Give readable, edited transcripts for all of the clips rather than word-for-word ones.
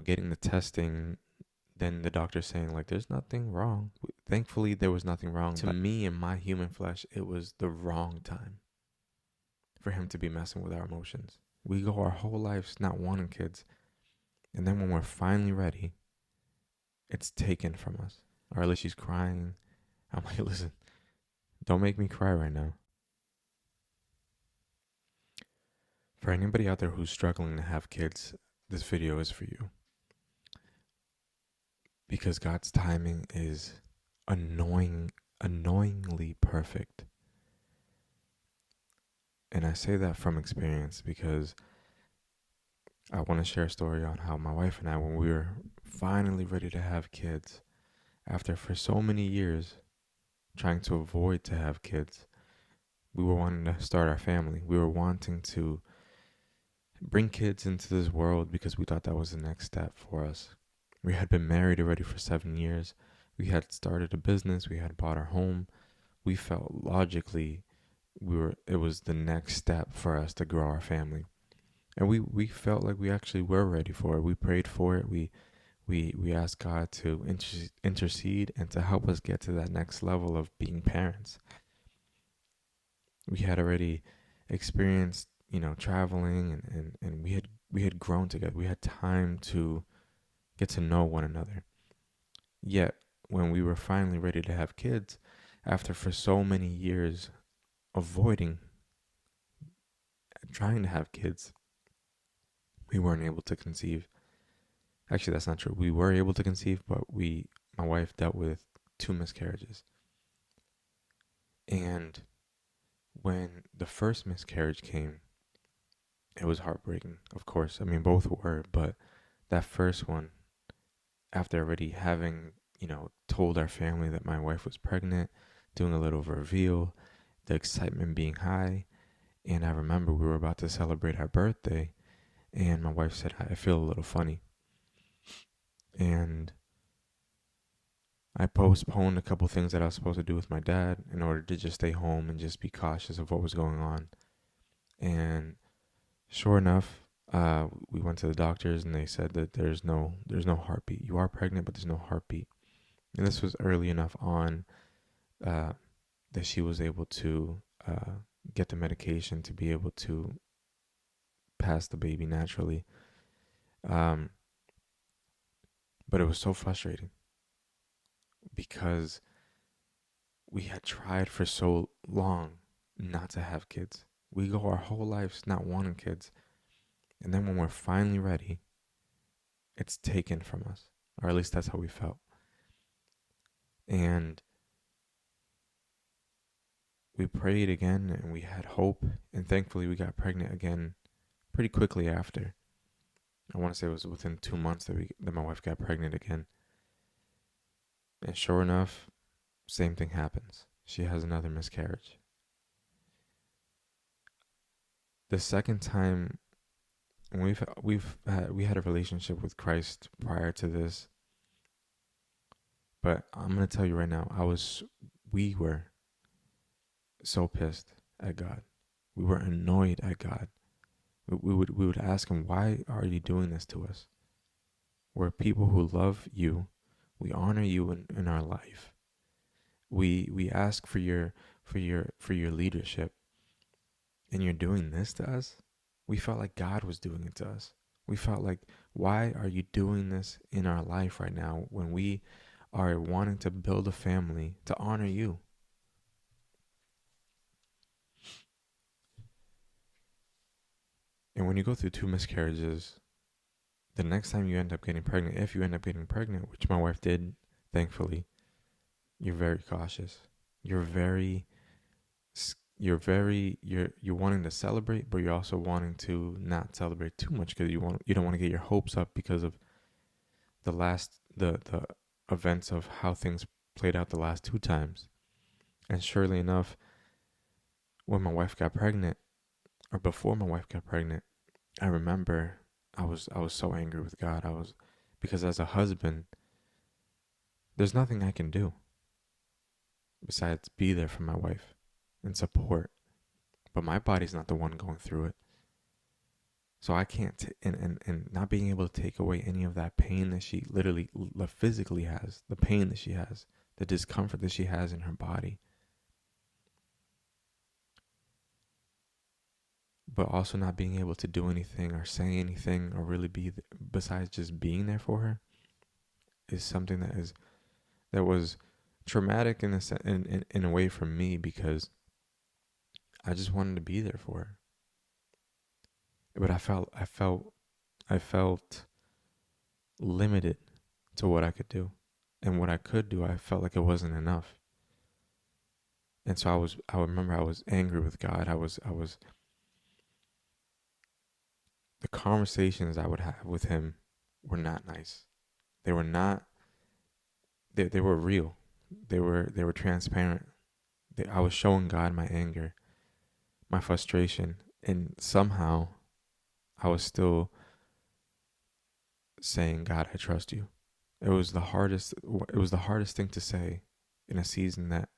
getting the testing, then the doctor saying like there's nothing wrong. Thankfully there was nothing wrong. To me and my human flesh, it was the wrong time for him to be messing with our emotions. We go our whole lives not wanting kids, and then when we're finally ready, it's taken from us. Or at least she's crying. I'm like, listen, don't make me cry right now. For anybody out there who's struggling to have kids, this video is for you. Because God's timing is annoyingly perfect. And I say that from experience because I want to share a story on how my wife and I, when we were finally ready to have kids, after for so many years trying to avoid to have kids, we were wanting to start our family. We were wanting to bring kids into this world because we thought that was the next step for us. We had been married already for 7 years. We had started a business. We had bought our home. We felt logically it was the next step for us to grow our family. And we felt like we actually were ready for it. We prayed for it. We asked God to intercede and to help us get to that next level of being parents. We had already experienced, traveling and we had grown together. We had time to get to know one another. Yet, when we were finally ready to have kids, after for so many years avoiding trying to have kids, we weren't able to conceive. Actually, that's not true. We were able to conceive, but my wife dealt with 2 miscarriages. And when the first miscarriage came, it was heartbreaking, of course. I mean, both were, but that first one, after already having, told our family that my wife was pregnant, doing a little reveal, the excitement being high, and I remember we were about to celebrate our birthday, and my wife said, I feel a little funny. And I postponed a couple things that I was supposed to do with my dad in order to just stay home and just be cautious of what was going on. And sure enough, we went to the doctors and they said that there's no heartbeat. You are pregnant, but there's no heartbeat. And this was early enough on that she was able to get the medication to be able to pass the baby naturally. But it was so frustrating because we had tried for so long not to have kids. We go our whole lives not wanting kids. And then when we're finally ready, it's taken from us. Or at least that's how we felt. And we prayed again and we had hope. And thankfully we got pregnant again pretty quickly after. I want to say it was within 2 months that my wife got pregnant again. And sure enough, same thing happens. She has another miscarriage. The second time we had a relationship with Christ prior to this, but I'm gonna tell you right now, we were so pissed at God. We were annoyed at God. We would ask him, why are you doing this to us? We're people who love you. We honor you in our life. We ask for your leadership, and you're doing this to us? We felt like God was doing it to us. We felt like, why are you doing this in our life right now when we are wanting to build a family to honor you? And when you go through 2 miscarriages, the next time you end up getting pregnant, if you end up getting pregnant, which my wife did, thankfully, you're very cautious. You're wanting to celebrate, but you're also wanting to not celebrate too much because you don't want to get your hopes up because of the events of how things played out the last 2 times. And surely enough, when my wife got pregnant, or before my wife got pregnant, I remember I was so angry with God. Because as a husband, there's nothing I can do besides be there for my wife and support. But my body's not the one going through it. So I can't, and not being able to take away any of that pain that she literally physically has, the pain that she has, the discomfort that she has in her body, but also not being able to do anything or say anything or really be, besides just being there for her, is something that was traumatic in a way for me, because I just wanted to be there for her. But I felt limited to what I could do. And what I could do, I felt like it wasn't enough. And so I remember I was angry with God. The conversations I would have with him were not nice. They were not, they were real. They were transparent. I was showing God my anger, my frustration, and somehow I was still saying, God, I trust you. It was the hardest thing to say in a season that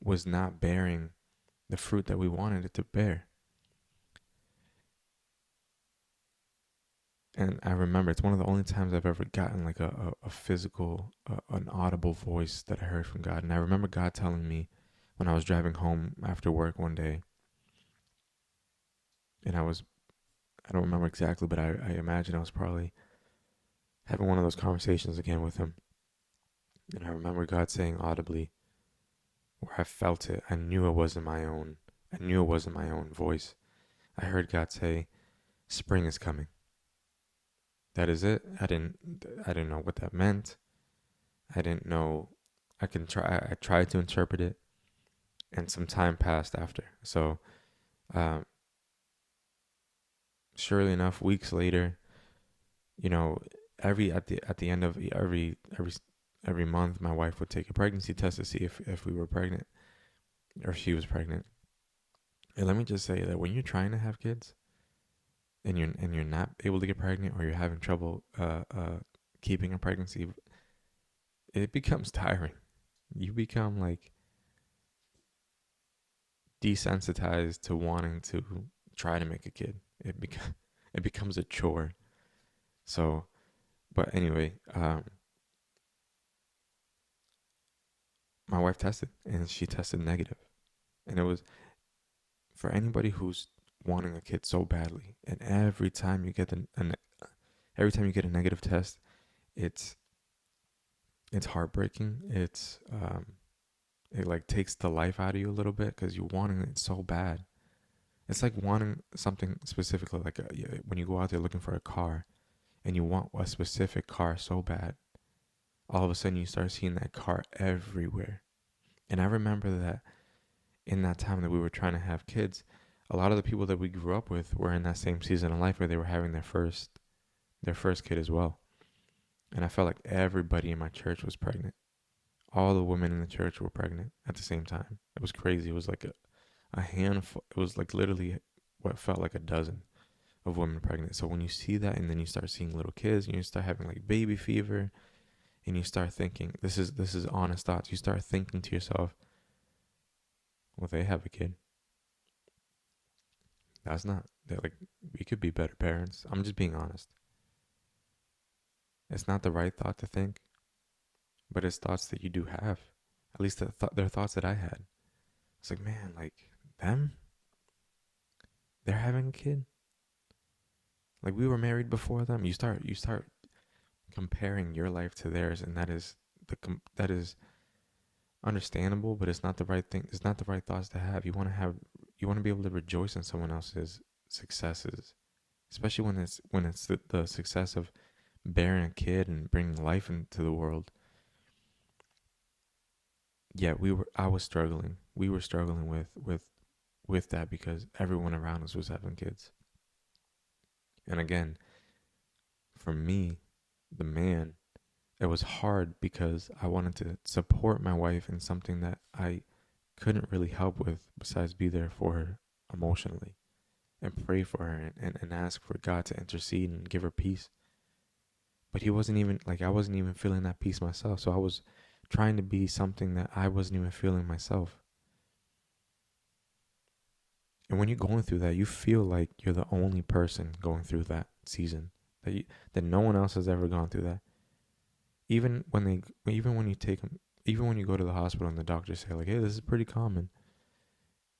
was not bearing the fruit that we wanted it to bear. And I remember it's one of the only times I've ever gotten like a physical, an audible voice that I heard from God. And I remember God telling me when I was driving home after work one day, and I don't remember exactly, but I imagine I was probably having one of those conversations again with him. And I remember God saying audibly, where I felt it, I knew it wasn't my own. I knew it wasn't my own voice. I heard God say, spring is coming. That is it. I didn't know what that meant. I didn't know. I tried to interpret it, and some time passed after. So, um, surely enough, weeks later, you know, at the end of every month, my wife would take a pregnancy test to see if we were pregnant or if she was pregnant. And let me just say that when you're trying to have kids and you're not able to get pregnant, or you're having trouble keeping a pregnancy, it becomes tiring. You become like desensitized to wanting to try to make a kid. It becomes a chore. So, but anyway, my wife tested, and she tested negative. And it was for anybody who's wanting a kid so badly, and every time you get a negative test, it's it's heartbreaking. It like takes the life out of you a little bit, because you're wanting it so bad. It's like wanting something specifically, like when you go out there looking for a car, and you want a specific car so bad, all of a sudden you start seeing that car everywhere. And I remember that in that time that we were trying to have kids, a lot of the people that we grew up with were in that same season of life where they were having their first kid as well. And I felt like everybody in my church was pregnant. All the women in the church were pregnant at the same time. It was crazy. It was like a handful. It was like literally what felt like a dozen of women pregnant. So when you see that, and then you start seeing little kids, and you start having like baby fever, and you start thinking, this is honest thoughts. You start thinking to yourself, well, they have a kid. That's not, they're like, we could be better parents. I'm just being honest. It's not the right thought to think, but it's thoughts that you do have. At least they're thoughts that I had. It's like, man, like them, they're having a kid. Like we were married before them. You start comparing your life to theirs, and that is understandable, but it's not the right thing. It's not the right thoughts to have. You want to be able to rejoice in someone else's successes, especially when it's the success of bearing a kid and bringing life into the world. Yeah, I was struggling. We were struggling with that, because everyone around us was having kids. And again, for me, the man, it was hard because I wanted to support my wife in something that I couldn't really help with besides be there for her emotionally and pray for her, and ask for God to intercede and give her peace. But he wasn't even like, I wasn't even feeling that peace myself. So I was trying to be something that I wasn't even feeling myself. And when you're going through that, you feel like you're the only person going through that season. That no one else has ever gone through that. Even when they, even when you take them, even when you go to the hospital and the doctors say like, "Hey, this is pretty common,"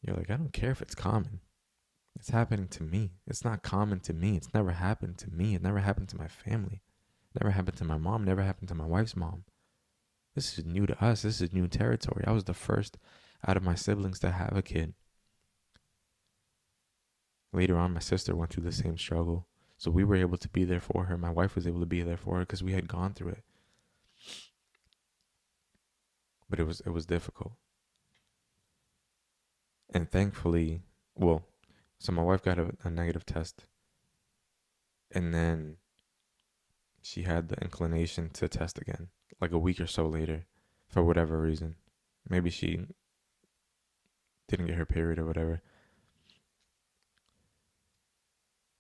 you're like, "I don't care if it's common. It's happening to me. It's not common to me. It's never happened to me. It never happened to my family. It never happened to my mom. Never happened to my wife's mom. This is new to us. This is new territory. I was the first out of my siblings to have a kid. Later on, my sister went through the same struggle. So we were able to be there for her. My wife was able to be there for her because we had gone through it. But it was difficult. And thankfully, well, so my wife got a negative test, and then she had the inclination to test again, like a week or so later, for whatever reason. Maybe she didn't get her period or whatever.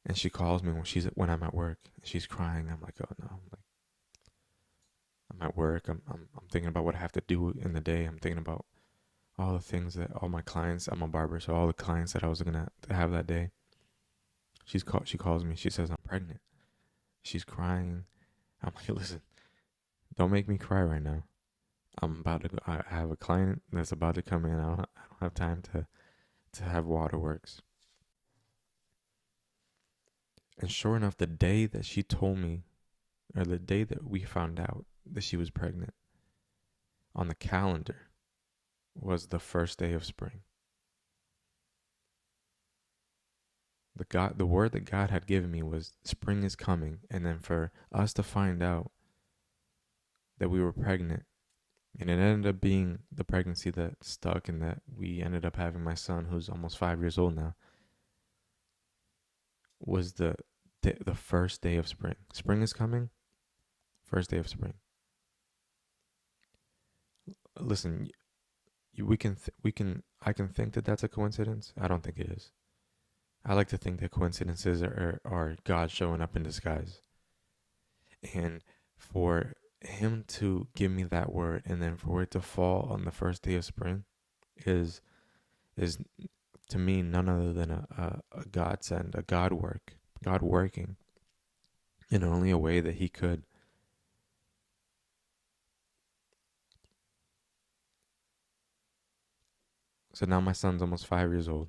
And she calls me when I'm at work. She's crying. I'm like, oh no. I'm at work. I'm thinking about what I have to do in the day. I'm thinking about all the things that all my clients. I'm a barber, so all the clients that I was gonna have that day. She calls me. She says I'm pregnant. She's crying. I'm like, listen, don't make me cry right now. I'm about to. I have a client that's about to come in. I don't have time to have waterworks. And sure enough, the day that she told me, or the day that we found out that she was pregnant, on the calendar was the first day of spring. The word that God had given me was spring is coming, and then for us to find out that we were pregnant, and it ended up being the pregnancy that stuck, and that we ended up having my son, who's almost 5 years old now, was the first day of spring. Spring is coming, first day of spring. Listen, I can think that that's a coincidence. I don't think it is. I like to think that coincidences are God showing up in disguise. And for him to give me that word and then for it to fall on the first day of spring is is to me none other than a godsend, a God working in only a way that he could. So now my son's almost 5 years old.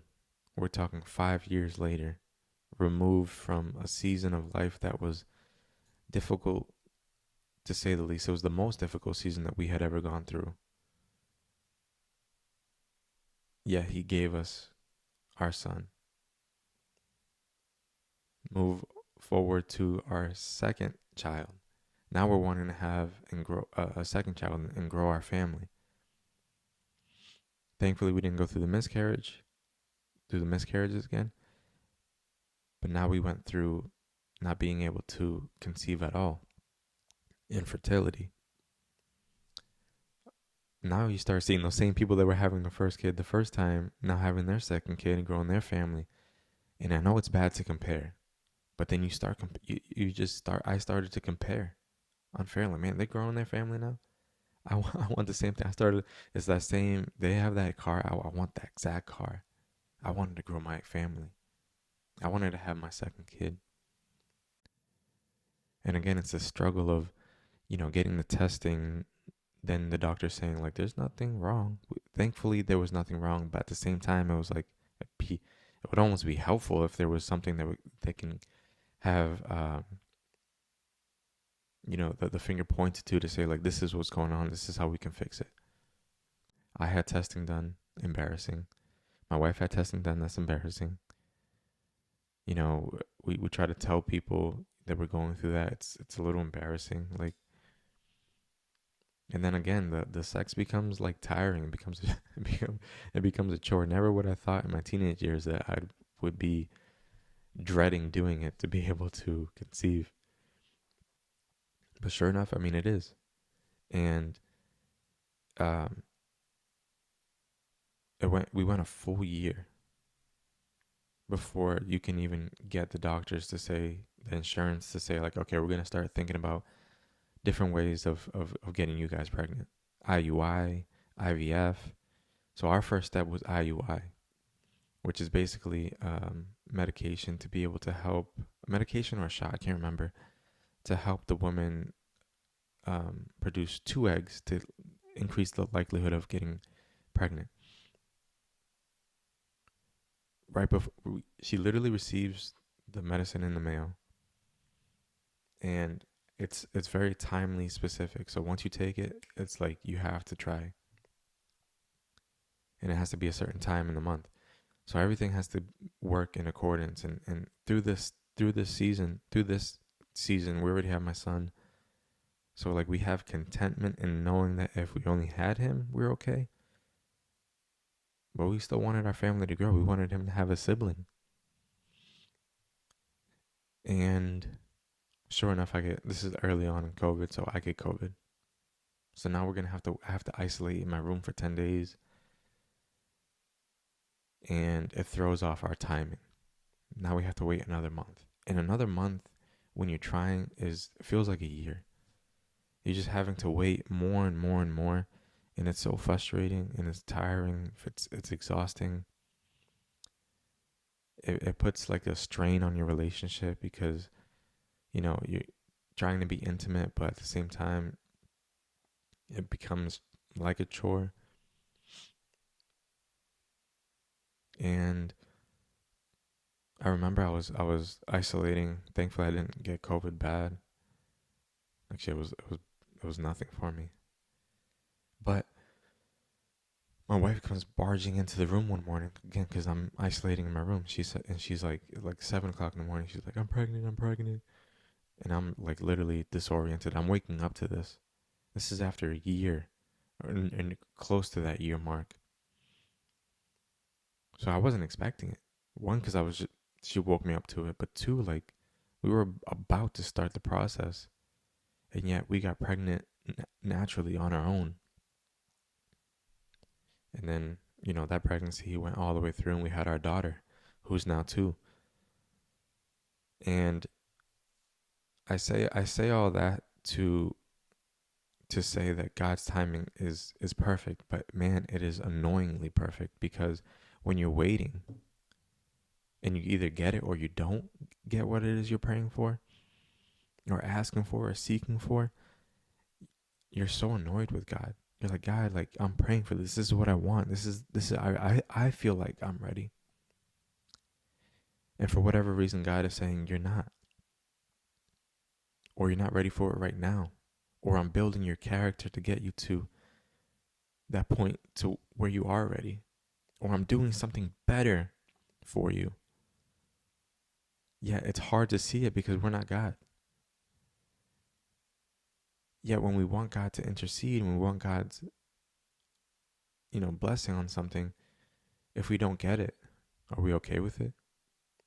We're talking 5 years later, removed from a season of life that was difficult to say the least. It was the most difficult season that we had ever gone through. Yet he gave us our son. Move forward to our second child. Now we're wanting to have and grow a second child and grow our family. Thankfully, we didn't go through the miscarriages again. But now we went through not being able to conceive at all, infertility. Now you start seeing those same people that were having the first kid the first time now having their second kid and growing their family. And I know it's bad to compare, but then you just start. I started to compare unfairly. Man, they're growing their family now. I want the same thing. I started. It's that same. They have that car. I want that exact car. I wanted to grow my family. I wanted to have my second kid. And again, it's a struggle of, getting the testing. Then the doctor saying like, "There's nothing wrong." Thankfully, there was nothing wrong. But at the same time, it was like, it would almost be helpful if there was something that can have, the finger pointed to say like, "This is what's going on. This is how we can fix it." I had testing done. Embarrassing. My wife had testing done. That's embarrassing. We try to tell people that we're going through that. It's a little embarrassing. Like, and then again, the sex becomes like tiring. It becomes a chore. Never would I thought in my teenage years that I would be dreading doing it to be able to conceive. But sure enough, I mean, it is. And um, we went a full year before you can even get the doctors to say, the insurance to say like, okay, we're going to start thinking about different ways of getting you guys pregnant. IUI, IVF. So our first step was IUI. which is basically medication to be able to help, medication or a shot, I can't remember, to help the woman produce two eggs to increase the likelihood of getting pregnant. Right before she literally receives the medicine in the mail, and it's very timely specific. So once you take it, it's like you have to try, and it has to be a certain time in the month. So everything has to work in accordance. And through this season, we already have my son. So like we have contentment in knowing that if we only had him, we're okay. But we still wanted our family to grow. We wanted him to have a sibling. And sure enough, this is early on in COVID, so I get COVID. So now we're gonna have to isolate in my room for 10 days, and it throws off our timing. Now we have to wait another month. And another month, when you're trying, is it feels like a year. You're just having to wait more and more and more, and it's so frustrating and it's tiring. It's exhausting. It puts like a strain on your relationship because you're trying to be intimate, but at the same time, it becomes like a chore. And I remember I was isolating. Thankfully, I didn't get COVID bad. Actually, it was nothing for me. But my wife comes barging into the room one morning again because I'm isolating in my room. She said, and she's like 7 o'clock in the morning. She's like, "I'm pregnant. I'm pregnant," and I'm like literally disoriented. I'm waking up to this. This is after a year, and close to that year mark. So I wasn't expecting it. One, because she woke me up to it, but two, like we were about to start the process, and yet we got pregnant naturally on our own. And then that pregnancy went all the way through, and we had our daughter, who's now 2. And I say all that to say that God's timing is perfect, but man, it is annoyingly perfect because when you're waiting and you either get it or you don't get what it is you're praying for or asking for or seeking for, you're so annoyed with God. You're like, God, like I'm praying for this. This is what I want. This is I feel like I'm ready. And for whatever reason, God is saying you're not, or you're not ready for it right now, or I'm building your character to get you to that point to where you are ready, or I'm doing something better for you. Yeah, it's hard to see it because we're not God. Yet when we want God to intercede, when we want God's, blessing on something, if we don't get it, are we okay with it?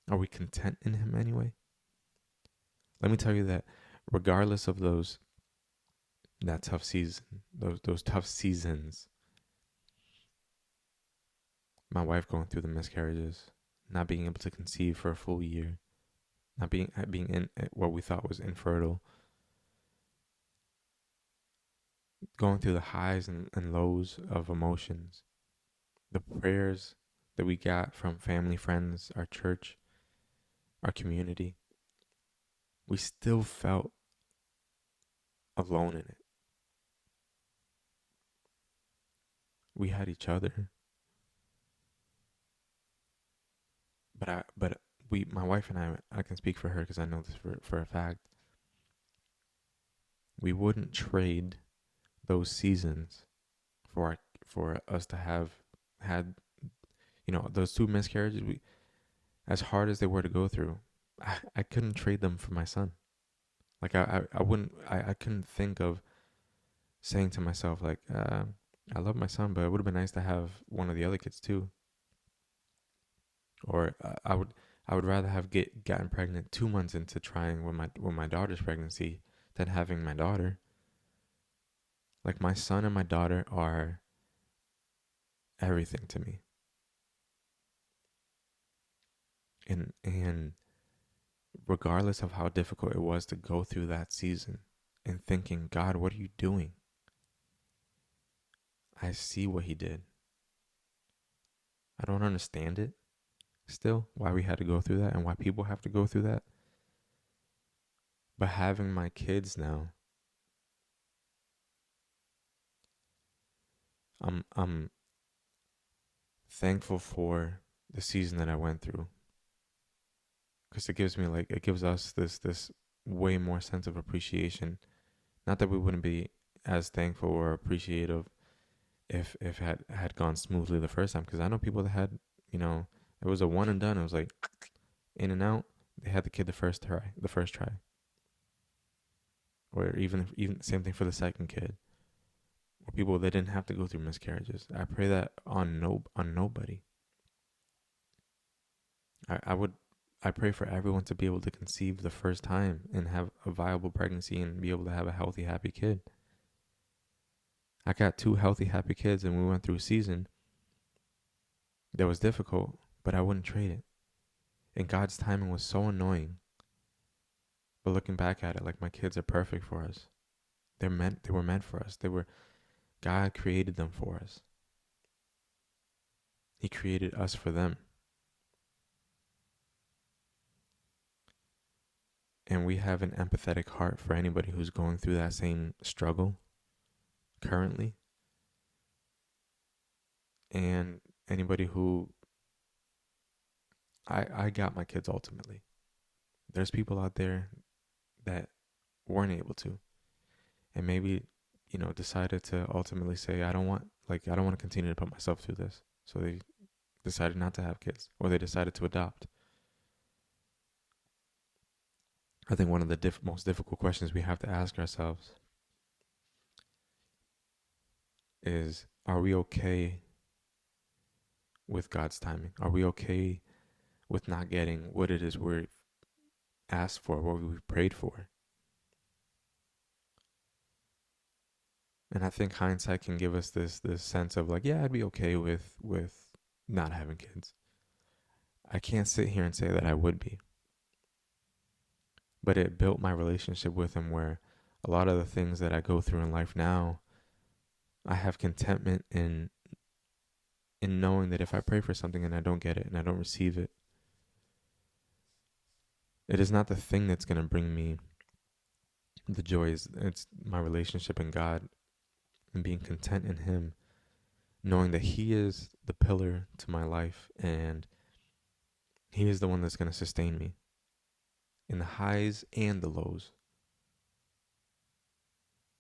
Are we content in Him anyway? Let me tell you that regardless of that tough season, those tough seasons, my wife going through the miscarriages, not being able to conceive for a full year, not being in what we thought was infertile, going through the highs and lows of emotions, the prayers that we got from family, friends, our church, our community, we still felt alone in it. We had each other, but my wife and I can speak for her because I know this for a fact. We wouldn't trade those seasons for us to have had those 2 miscarriages. We, as hard as they were to go through, I couldn't trade them for my son. Like I wouldn't I couldn't think of saying to myself like I love my son, but it would have been nice to have one of the other kids too. Or I would rather have gotten pregnant 2 months into trying with my daughter's pregnancy than having my daughter. Like my son and my daughter are everything to me. And regardless of how difficult it was to go through that season and thinking, God, what are you doing? I see what he did. I don't understand it. still, why we had to go through that and why people have to go through that. But having my kids now, I'm thankful for the season that I went through, because it gives me like it gives us this way more sense of appreciation. Not that we wouldn't be as thankful or appreciative if it had gone smoothly the first time, because I know people that had, you know, it was a one and done. It was like in and out. They had the kid the first try, or even same thing for the second kid. Or people that didn't have to go through miscarriages. I pray that on nobody. I would I pray for everyone to be able to conceive the first time and have a viable pregnancy and be able to have a healthy, happy kid. I got two healthy, happy kids, and we went through a season that was difficult, but I wouldn't trade it. And God's timing was so annoying. But looking back at it, like, my kids are perfect for us. They were meant for us. God created them for us. He created us for them. And we have an empathetic heart for anybody who's going through that same struggle currently. And anybody who I got my kids ultimately. There's people out there that weren't able to, and maybe, decided to ultimately say, I don't want to continue to put myself through this. So they decided not to have kids, or they decided to adopt. I think one of the most difficult questions we have to ask ourselves is, are we okay with God's timing? Are we okay with not getting what it is we're asked for, what we've prayed for? And I think hindsight can give us this sense of like, yeah, I'd be okay with not having kids. I can't sit here and say that I would be, but it built my relationship with him, where a lot of the things that I go through in life now, I have contentment in knowing that if I pray for something and I don't get it and I don't receive it, it is not the thing that's going to bring me the joy. It's my relationship in God and being content in him, knowing that he is the pillar to my life and he is the one that's going to sustain me in the highs and the lows.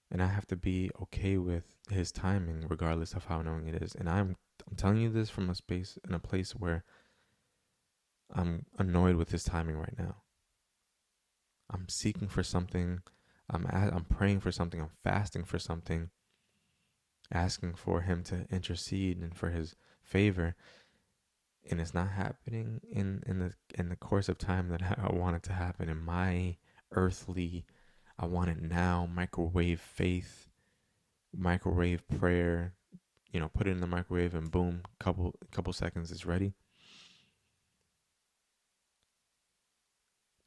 And I have to be okay with his timing, regardless of how annoying it is. And I'm telling you this from a space in a place where I'm annoyed with his timing right now. I'm seeking for something. I'm praying for something. I'm fasting for something, asking for him to intercede and for his favor, and it's not happening in the course of time that I want it to happen. In my earthly, I want it now, microwave faith, microwave prayer, put it in the microwave and boom, couple seconds, it's ready.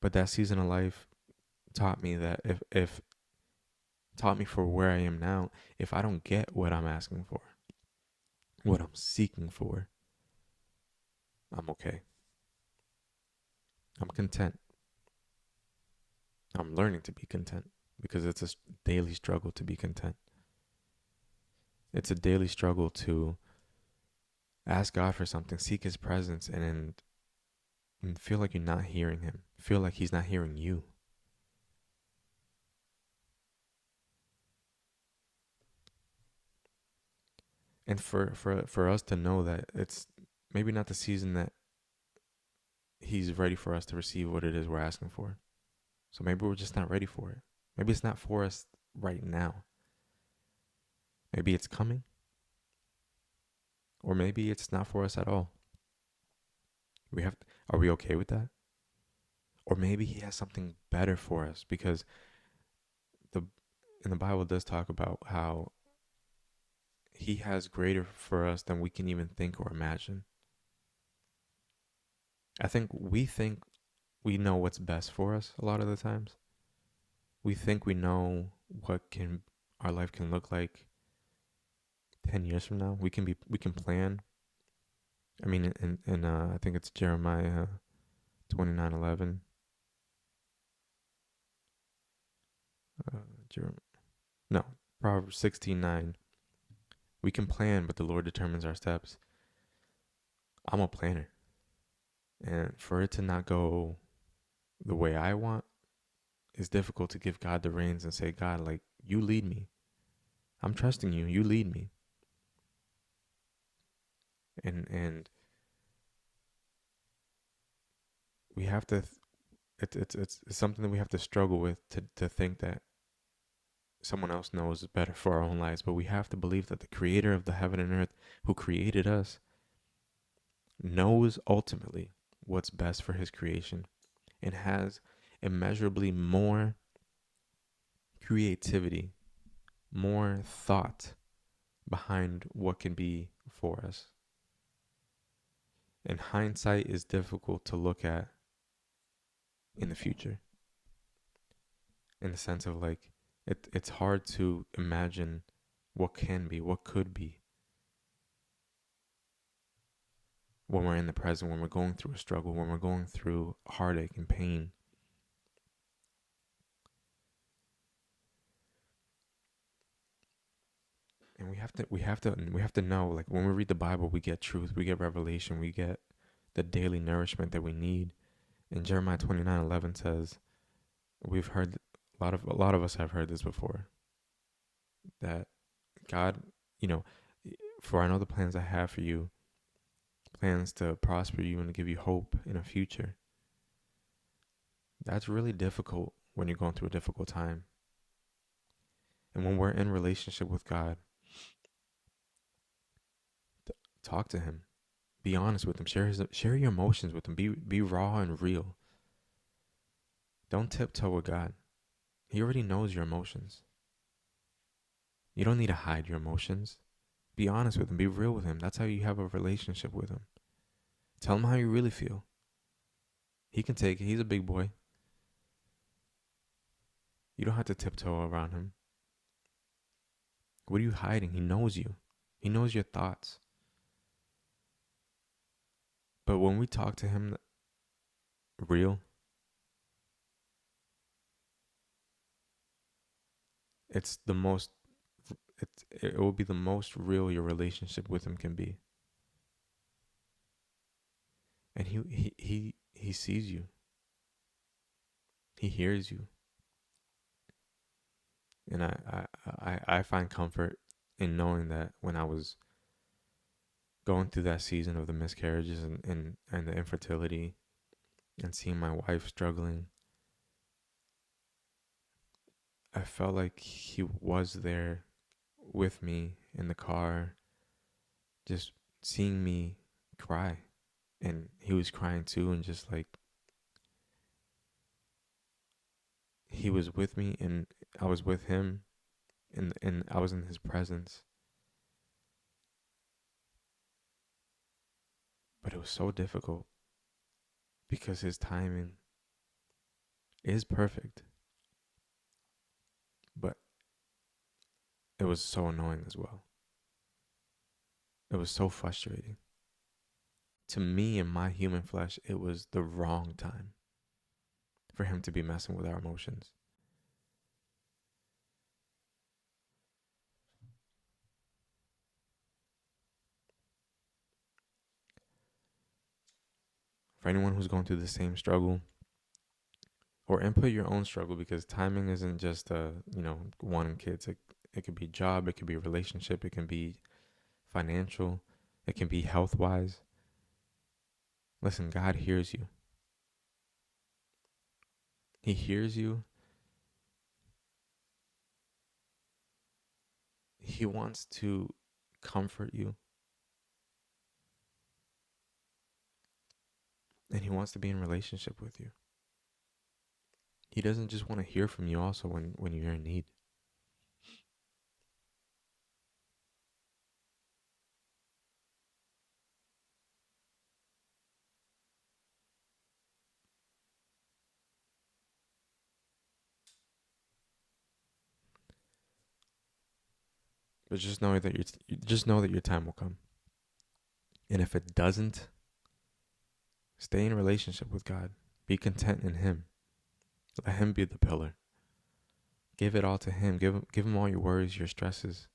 But that season of life taught me that if taught me for where I am now, if I don't get what I'm asking for, what I'm seeking for, I'm okay. I'm content. I'm learning to be content, because it's a daily struggle to be content. It's a daily struggle to ask God for something, seek his presence, and feel like you're not hearing him. Feel like he's not hearing you. And for us to know that it's maybe not the season that he's ready for us to receive what it is we're asking for. So maybe we're just not ready for it. Maybe it's not for us right now. Maybe it's coming, or maybe it's not for us at all. Are we okay with that? Or maybe he has something better for us, because the in the Bible does talk about how he has greater for us than we can even think or imagine. I think we know what's best for us a lot of the times. We think we know what can our life can look like 10 years from now. We can plan I mean, I think it's Jeremiah 29:11. Uh, Jer- no, Proverbs 16:9. We can plan, but the Lord determines our steps. I'm a planner, and for it to not go the way I want, it's difficult to give God the reins and say, God, like, you lead me. I'm trusting you. You lead me. And we have to. It's something that we have to struggle with to think that someone else knows is better for our own lives. But we have to believe that the Creator of the heaven and earth, who created us, knows ultimately what's best for His creation and has immeasurably more creativity, more thought behind what can be for us. And hindsight is difficult to look at in the future, in the sense of like it's hard to imagine what can be, what could be when we're in the present, when we're going through a struggle, when we're going through heartache and pain. And we have to know, like, when we read the Bible, we get truth, we get revelation, we get the daily nourishment that we need. And Jeremiah 29:11 says, we've heard a lot of us have heard this before, that God, you know, for I know the plans I have for you, plans to prosper you and to give you hope in a future. That's really difficult when you're going through a difficult time. And when we're in relationship with God, talk to Him, be honest with Him, share your emotions with Him, be raw and real. Don't tiptoe with God. He already knows your emotions. You don't need to hide your emotions. Be honest with Him, be real with Him. That's how you have a relationship with Him. Tell Him how you really feel. He can take it. He's a big boy. You don't have to tiptoe around Him. What are you hiding? He knows you. He knows your thoughts. But when we talk to Him real, it's the most it will be the most real your relationship with Him can be. And he sees you. He hears you. And I find comfort in knowing that when I was going through that season of the miscarriages and the infertility and seeing my wife struggling, I felt like He was there with me in the car, just seeing me cry. And He was crying too, and just like He was with me and I was with Him, and I was in His presence. But it was so difficult because His timing is perfect. But it was so annoying as well. It was so frustrating. To me, in my human flesh, it was the wrong time for Him to be messing with our emotions. For anyone who's going through the same struggle, or input your own struggle, because timing isn't just wanting kids. It could be job, it could be a relationship, it can be financial, it can be health wise. Listen, God hears you. He hears you. He wants to comfort you, and He wants to be in relationship with you. He doesn't just want to hear from you also when you're in need. But just know that your time will come. And if it doesn't, stay in a relationship with God. Be content in Him. Let Him be the pillar. Give it all to Him. Give Him all your worries, your stresses.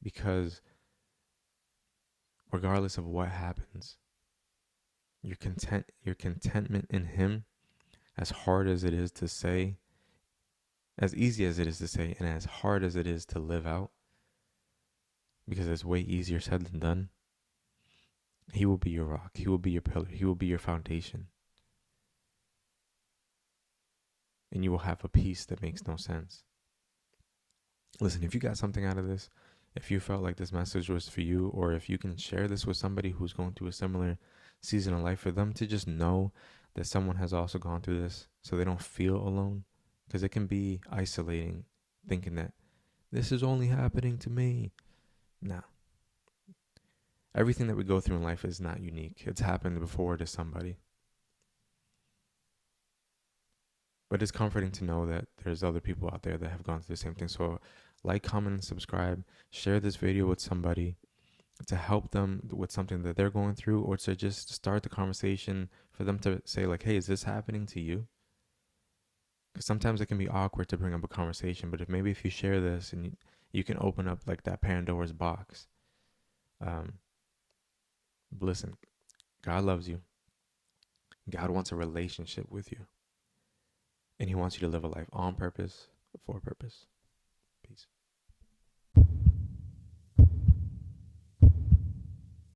Because regardless of what happens, your contentment in Him, as hard as it is to say, as easy as it is to say, and as hard as it is to live out, because it's way easier said than done, He will be your rock. He will be your pillar. He will be your foundation. And you will have a peace that makes no sense. Listen, if you got something out of this, if you felt like this message was for you, or if you can share this with somebody who's going through a similar season of life, for them to just know that someone has also gone through this so they don't feel alone, because it can be isolating thinking that this is only happening to me. Nah. Everything that we go through in life is not unique. It's happened before to somebody. But it's comforting to know that there's other people out there that have gone through the same thing. So like, comment, and subscribe. Share this video with somebody to help them with something that they're going through, or to just start the conversation for them to say like, hey, is this happening to you? Because sometimes it can be awkward to bring up a conversation, but if you share this, and you can open up like that Pandora's box. Listen, God loves you. God wants a relationship with you. And He wants you to live a life on purpose, for purpose. Peace.